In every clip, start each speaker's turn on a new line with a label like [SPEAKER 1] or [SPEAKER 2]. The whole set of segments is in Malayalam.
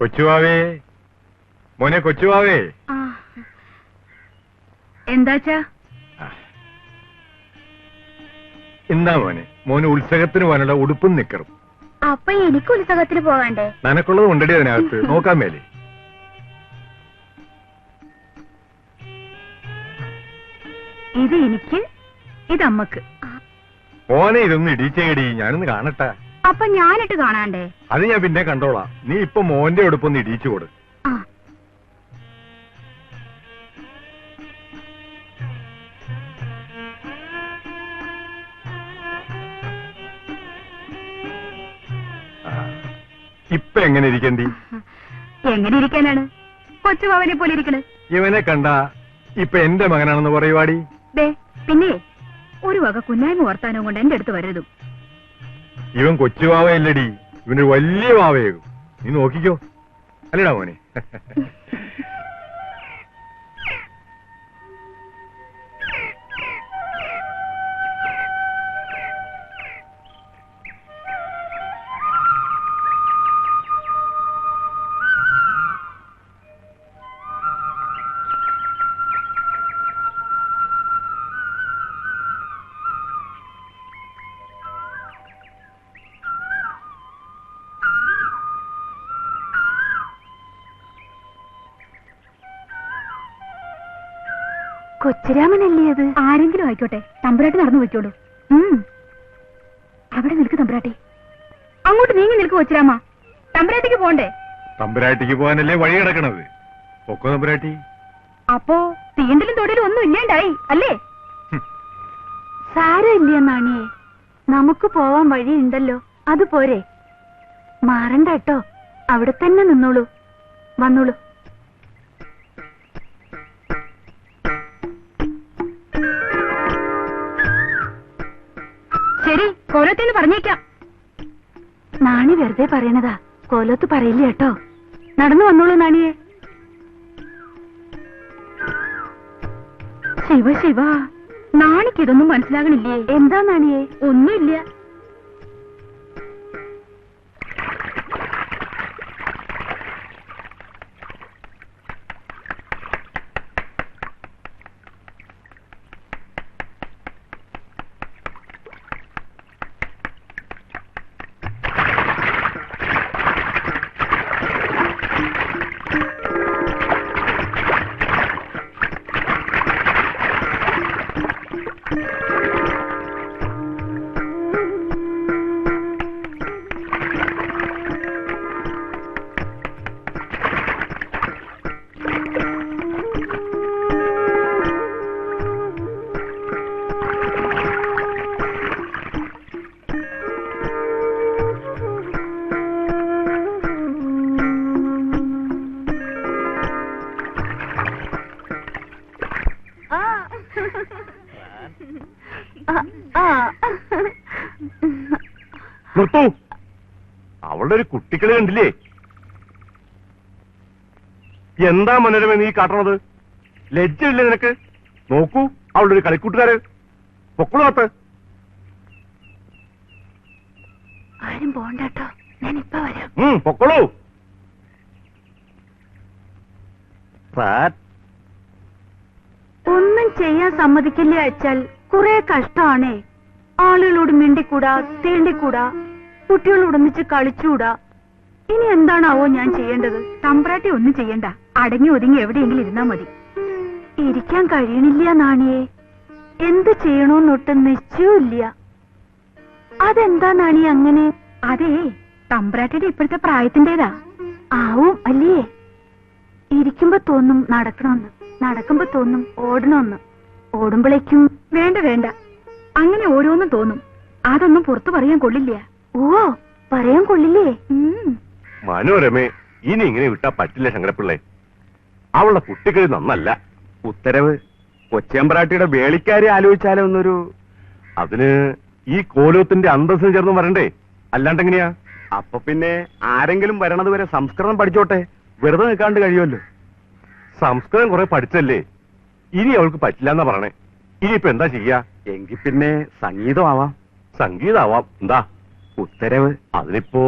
[SPEAKER 1] കൊച്ചുവാവേ, മോനെ കൊച്ചുവാവേ.
[SPEAKER 2] എന്താച്ചാ?
[SPEAKER 1] എന്താ മോനെ? മോന് ഉത്സവത്തിന് പോകാനുള്ള ഉടുപ്പും നിക്കറും.
[SPEAKER 2] അപ്പൊ എനിക്ക് ഉത്സവത്തിന് പോകണ്ടേ?
[SPEAKER 1] നനക്കുള്ളത് കൊണ്ടടി അതിനകത്ത്. നോക്കാൻ മേലെ.
[SPEAKER 2] ഇത് എനിക്ക്, ഇതമ്മക്ക്.
[SPEAKER 1] മോനെ ഇതൊന്ന് ഇടിച്ചേടി, ഞാനൊന്ന് കാണട്ടെ.
[SPEAKER 2] അപ്പൊ ഞാനിട്ട് കാണാണ്ടേ?
[SPEAKER 1] അത് ഞാൻ പിന്നെ കണ്ടോളാം. നീ ഇപ്പൊ മോന്റെ ഉടുപ്പൊന്ന് ഇടിച്ചു കൊടു. ഇപ്പൊ എങ്ങനെ ഇരിക്കണ്ടി?
[SPEAKER 2] എങ്ങനെ ഇരിക്കാനാണ്? കൊച്ചുവാവനെ പോലെ ഇരിക്കണ്.
[SPEAKER 1] ഇവനെ കണ്ട ഇപ്പൊ എന്റെ മകനാണെന്ന് പറയുവാടി.
[SPEAKER 2] പിന്നെ ഒരു വക കുന്നായ്മ വർത്താനവും കൊണ്ട് എന്റെ അടുത്ത് വരരുതും.
[SPEAKER 1] ഇവൻ കൊച്ചുവാവയല്ലടി, ഇവനൊരു വലിയ വാവയാകും. നീ നോക്കിക്കോ. അല്ലടാ മോനെ?
[SPEAKER 2] കൊച്ചുരാമനല്ലേ അത്? ആരെങ്കിലും ആയിക്കോട്ടെ, തമ്പുരാട്ടി നടന്നു വെക്കോളൂ. അവിടെ നിൽക്ക് തമ്പുരാട്ടി. അങ്ങോട്ട് നീങ്ങി നിൽക്ക് കൊച്ചുരാമ. തമ്പുരാട്ടിക്ക് പോണ്ടേ?
[SPEAKER 1] തമ്പുരാട്ടിക്ക് പോകാനല്ലേ വഴി കിടക്കണത്. പൊക്കോ തമ്പുരാട്ടി.
[SPEAKER 2] അപ്പോ തീണ്ടിലും തൊടിലും ഒന്നും ഇല്ലാണ്ടായി അല്ലേ? സാരമില്ല നാണിയെ, നമുക്ക് പോവാൻ വഴിയുണ്ടല്ലോ. അതുപോരെ, മാറണ്ട കേട്ടോ. അവിടെ തന്നെ നിന്നോളൂ. വന്നോളൂ. ശരി, കോലത്തിന് പറഞ്ഞേക്കാം. നാണി വെറുതെ പറയണതാ, കോലത്ത് പറയില്ല കേട്ടോ. നടന്നു വന്നോളൂ നാണിയെ. ശിവ ശിവ, നാണിക്ക് ഇതൊന്നും മനസ്സിലാകണില്ലേ? എന്താ നാണിയെ? ഒന്നുമില്ല.
[SPEAKER 1] നിർത്തൂ. അവളുടെ ഒരു കുട്ടിക്കളി കണ്ടില്ലേ? എന്താ മനോരമ നീ കാട്ടണത്? ലജ്ജയില്ലേ നിനക്ക്? നോക്കൂ, അവളുടെ ഒരു കളിക്കൂട്ടുകാര്. പൊക്കളോത്ത്.
[SPEAKER 2] ആരും പോണ്ടോ, ഞാനിപ്പ വരാം.
[SPEAKER 1] പൊക്കളൂ.
[SPEAKER 2] ഒന്നും ചെയ്യാൻ സമ്മതിക്കില്ല അയച്ചാൽ കുറെ കഷ്ടമാണേ. ആളുകളോട് മിണ്ടിക്കൂടാ, തേണ്ടിക്കൂടാ, കുട്ടികളോടൊന്നിച്ച് കളിച്ചുകൂടാ. ഇനി എന്താണാവോ ഞാൻ ചെയ്യേണ്ടത്? തമ്പ്രാട്ടി ഒന്നും ചെയ്യണ്ട, അടങ്ങി ഒതുങ്ങി എവിടെയെങ്കിലും ഇരുന്നാ മതി. ഇരിക്കാൻ കഴിയണില്ല നാണിയെ. എന്ത് ചെയ്യണോന്നൊട്ടും നിശ്ചയമില്ല. അതെന്താ നാണി അങ്ങനെ? അതേ, തമ്പ്രാട്ടിയുടെ ഇപ്പോഴത്തെ പ്രായത്തിന്റേതാ. ആവും അല്ലേ? ഇരിക്കുമ്പോ തോന്നും നടക്കണമെന്ന്, നടക്കുമ്പോ തോന്നും ഓടണമെന്ന്, ഓടുമ്പോഴേക്കും വേണ്ട വേണ്ട, അങ്ങനെ ഓരോന്നും തോന്നും. അതൊന്നും പുറത്തു പറയാൻ കൊള്ളില്ല. ഓ, പറയാൻ കൊള്ളില്ലേ?
[SPEAKER 1] മനോരമേ, ഇനി ഇങ്ങനെ വിട്ടാ പറ്റില്ല ശങ്കരപ്പിള്ളേ. അവളുടെ കുട്ടികൾ നന്നല്ല. ഉത്തരവ് കൊച്ചമ്പറാട്ടിയുടെ വേളിക്കാരെ ആലോചിച്ചാലോ എന്നൊരു. അതിന് ഈ കോലത്തിന്റെ അന്തസ്സിന് ചേർന്ന് വരണ്ടേ? അല്ലാണ്ടെങ്ങനെയാ? അപ്പൊ പിന്നെ ആരെങ്കിലും വരണത് വരെ സംസ്കൃതം പഠിച്ചോട്ടെ, വെറുതെ നിൽക്കാണ്ട് കഴിയുമല്ലോ. സംസ്കൃതം കുറെ പഠിച്ചല്ലേ, ഇനി അവൾക്ക് പറ്റില്ല എന്നാ പറയണേ. ഇനിയിപ്പൊ എന്താ ചെയ്യാ? എങ്കിൽ പിന്നെ സംഗീതമാവാം. സംഗീതമാവാം. എന്താ ഉത്തരവ്? അതിനിപ്പോ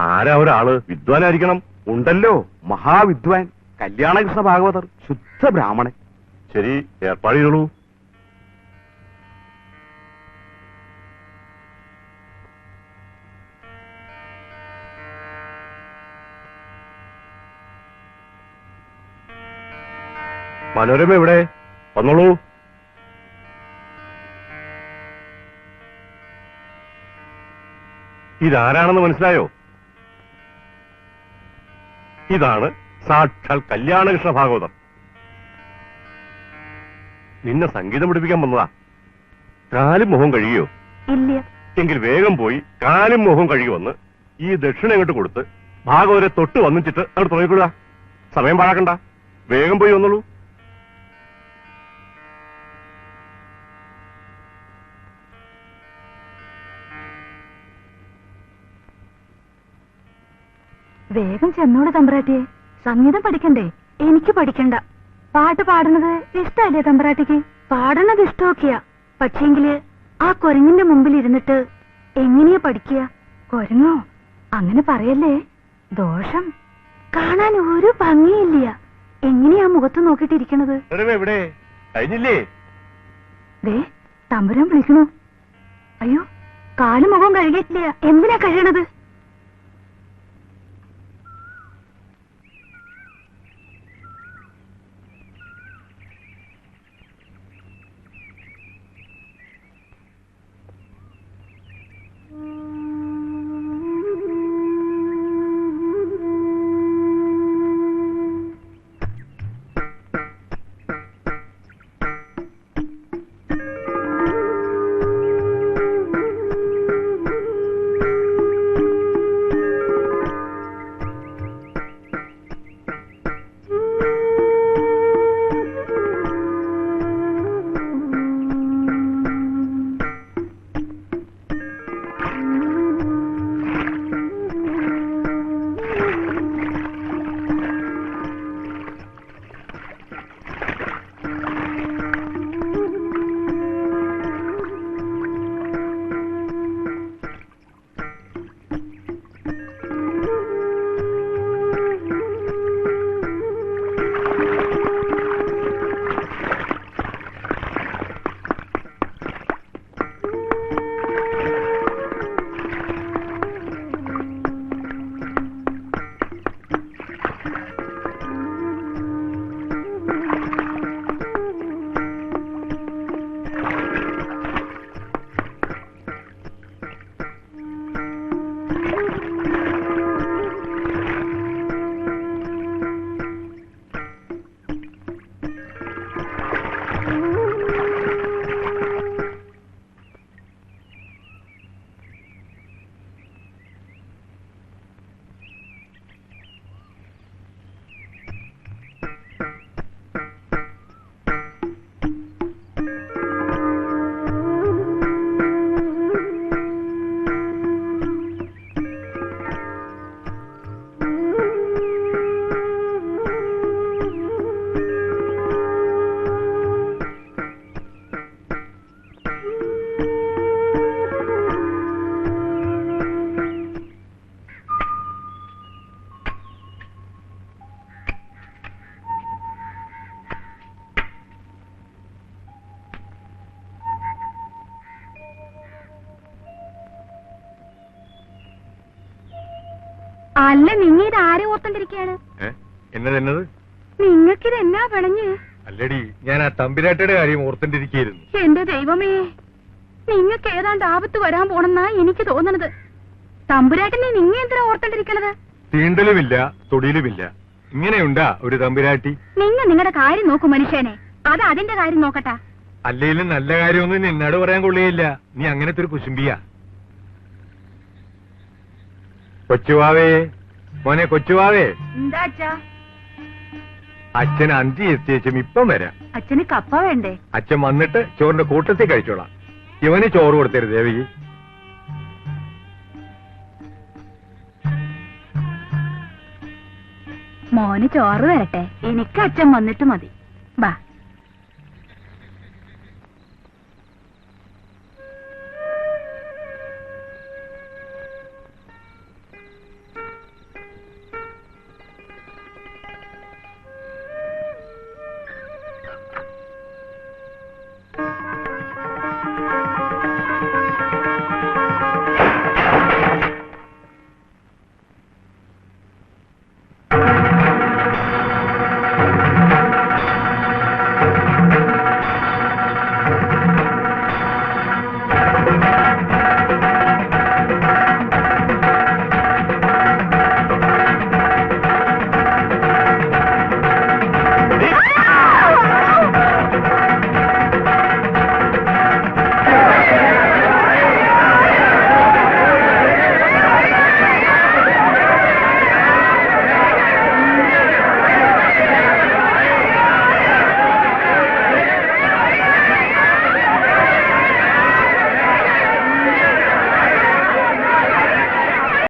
[SPEAKER 1] ആരാ ഒരാള്? വിദ്വാനായിരിക്കണം, ഉണ്ടല്ലോ, മഹാവിദ്വാൻ കല്യാണകൃഷ്ണ ഭാഗവതർ, ശുദ്ധ ബ്രാഹ്മണൻ. ശരി, ഏർപ്പാട് ചെയ്തോളൂ. മനോരമ എവിടെ? വന്നോളൂ. ഇതാരാണെന്ന് മനസ്സിലായോ? ഇതാണ് സാക്ഷാൽ കല്യാണകൃഷ്ണ ഭാഗവതർ. നിന്നെ സംഗീതം പഠിപ്പിക്കാൻ വന്നതാ. കാലും മുഖം കഴുകിയോ?
[SPEAKER 2] ഇല്ല.
[SPEAKER 1] എങ്കിൽ വേഗം പോയി കാലും മുഖം കഴുകി വന്ന് ഈ ദക്ഷിണ ഇങ്ങോട്ട് കൊടുത്ത് ഭാഗവരെ തൊട്ട് വന്നിച്ചിട്ട് അവിടെ തുടങ്ങിക്കൊള്ളുക. സമയം പാഴാക്കണ്ട, വേഗം പോയി വന്നോളൂ.
[SPEAKER 2] വേഗം ചെന്നോട് തമ്പ്രാട്ടിയെ, സംഗീതം പഠിക്കണ്ടേ? എനിക്ക് പഠിക്കണ്ട. പാട്ട് പാടുന്നത് ഇഷ്ടല്ലേ തമ്പ്രാട്ടിക്ക്? പാടുന്നത് ഇഷ്ടമൊക്കെയാ, പക്ഷേങ്കില് ആ കുരങ്ങിന്റെ മുമ്പിൽ ഇരുന്നിട്ട് എങ്ങനെയാ പഠിക്കുക? കുരങ്ങോ? അങ്ങനെ പറയല്ലേ, ദോഷം. കാണാൻ ഒരു ഭംഗിയില്ല. എങ്ങനെയാ മുഖത്ത് നോക്കിട്ടിരിക്കണത്?
[SPEAKER 1] എവിടെ കഴിഞ്ഞില്ലേ?
[SPEAKER 2] ദേ തമ്പുരാൻ വിളിക്കണു. അയ്യോ, കാലും മുഖം കഴുകിയിട്ടില്ല. എന്തിനാ കഴിയണത്? അല്ല, നിങ്ങ ഇത് ആരെ ഓർത്തോണ്ടിരിക്കയാണ്?
[SPEAKER 1] എന്നത്
[SPEAKER 2] നിങ്ങൾക്കിത് എന്നാ പിണഞ്ഞ്?
[SPEAKER 1] അല്ലടി, ഞാൻ ആ തമ്പിരാട്ടിയുടെ കാര്യം ഓർത്തോണ്ടിരിക്കുന്നു.
[SPEAKER 2] എന്റെ ദൈവമേ, നിങ്ങക്ക് ഏതാണ്ട് ആപത്ത് വരാൻ പോണെന്നാ എനിക്ക് തോന്നണത്. തമ്പുരാട്ടിനെ നിങ്ങ എന്തിനാ ഓർത്തോണ്ടിരിക്കണത്?
[SPEAKER 1] തീണ്ടലുമില്ല, തൊടിയിലുമില്ല. ഇങ്ങനെയുണ്ടാ ഒരു തമ്പുരാട്ടി?
[SPEAKER 2] നിങ്ങളുടെ കാര്യം നോക്കും മനുഷ്യനെ, അത് അതിന്റെ കാര്യം നോക്കട്ടാ.
[SPEAKER 1] അല്ലെങ്കിലും നല്ല കാര്യമൊന്നും നിന്നോട് പറയാൻ കൊള്ളുകയില്ല. നീ അങ്ങനത്തെ ഒരു കുശുംബിയാ. കൊച്ചുവാവേ, മോനെ കൊച്ചുവാവേ.
[SPEAKER 2] എന്താ അച്ഛാ?
[SPEAKER 1] അച്ഛൻ അഞ്ചി എത്തിയേച്ചും ഇപ്പം വരാം.
[SPEAKER 2] അച്ഛന് കപ്പ വേണ്ടേ?
[SPEAKER 1] അച്ഛൻ വന്നിട്ട് ചോറിന്റെ കൂട്ടത്തിൽ കഴിച്ചോളാം. ഇവന് ചോറ് കൊടുത്തരുത് ദേവകി.
[SPEAKER 2] മോന് ചോറ് വരട്ടെ, എനിക്ക് അച്ഛൻ വന്നിട്ട് മതി. ബാ.